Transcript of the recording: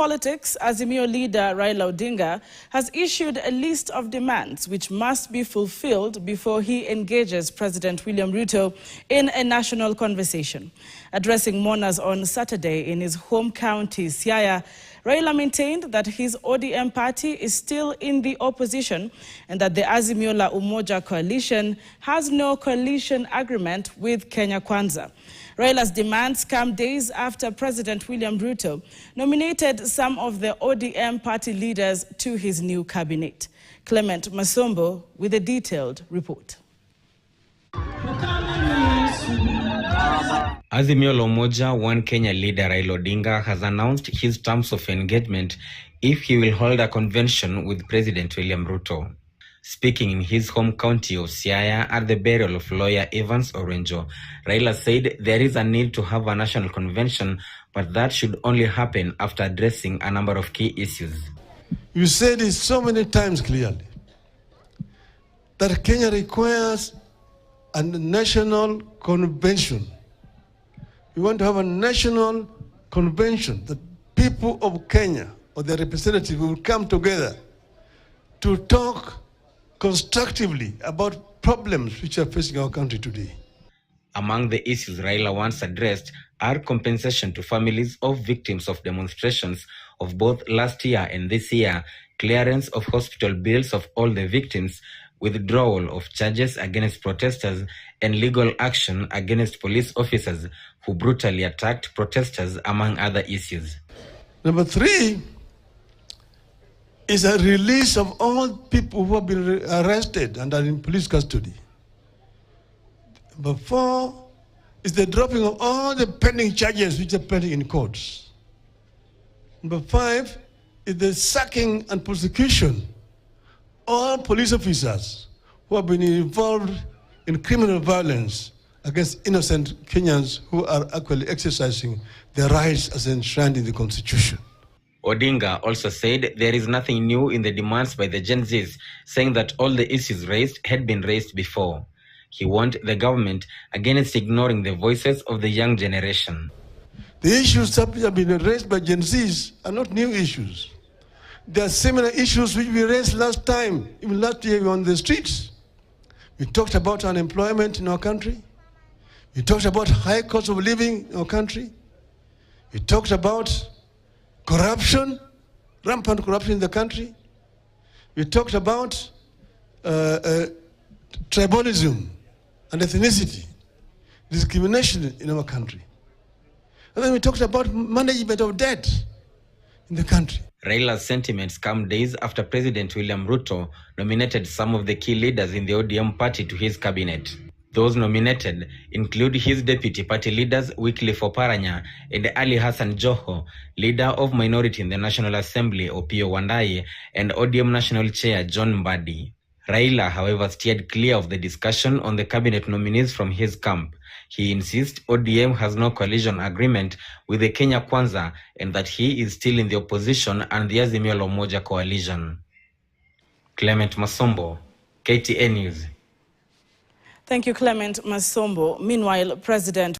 Politics, Azimio leader Raila Odinga has issued a list of demands which must be fulfilled before he engages President William Ruto in a national conversation. Addressing mourners on Saturday in his home county, Siaya, Raila maintained that his ODM party is still in the opposition and that the Azimio la Umoja coalition has no coalition agreement with Kenya Kwanza. Raila's demands come days after President William Ruto nominated some of the ODM party leaders to his new cabinet. Clement Masombo with a detailed report. Azimio la Umoja One Kenya leader Raila Odinga has announced his terms of engagement if he will hold a convention with President William Ruto. Speaking in his home county of Siaya at the burial of lawyer Evans Orenjo, Raila said there is a need to have a national convention, but that should only happen after addressing a number of key issues. You said it so many times clearly that Kenya requires a national convention. We want to have a national convention that people of Kenya or their representatives will come together to talk constructively about problems which are facing our country today. Among the issues Raila once addressed are compensation to families of victims of demonstrations of both last year and this year, clearance of hospital bills of all the victims, withdrawal of charges against protesters, and legal action against police officers who brutally attacked protesters, among other issues. Number 3 is a release of all people who have been arrested and are in police custody. Number 4 is the dropping of all the pending charges which are pending in courts. Number 5 is the sacking and prosecution all police officers who have been involved in criminal violence against innocent Kenyans who are actually exercising their rights as enshrined in the Constitution. Odinga also said there is nothing new in the demands by the Gen Zs, saying that all the issues raised had been raised before. He warned the government against ignoring the voices of the young generation. The issues that have been raised by Gen Zs are not new issues. There are similar issues which we raised last time, even last year we were on the streets. We talked about unemployment in our country. We talked about high cost of living in our country. We talked about corruption, rampant corruption in the country. We talked about tribalism and ethnicity, discrimination in our country. And then we talked about management of debt in the country. Raila's sentiments come days after President William Ruto nominated some of the key leaders in the ODM party to his cabinet. Those nominated include his deputy party leaders Wycliffe Oparanya and Ali Hassan Joho, leader of minority in the National Assembly Opiyo Wandayi, and ODM National Chair John Mbadi. Raila, however, steered clear of the discussion on the cabinet nominees from his camp. He insists ODM has no coalition agreement with the Kenya Kwanza and that he is still in the opposition and the Azimio la Umoja coalition. Clement Masombo, KTN News. Thank you, Clement Masombo. Meanwhile, President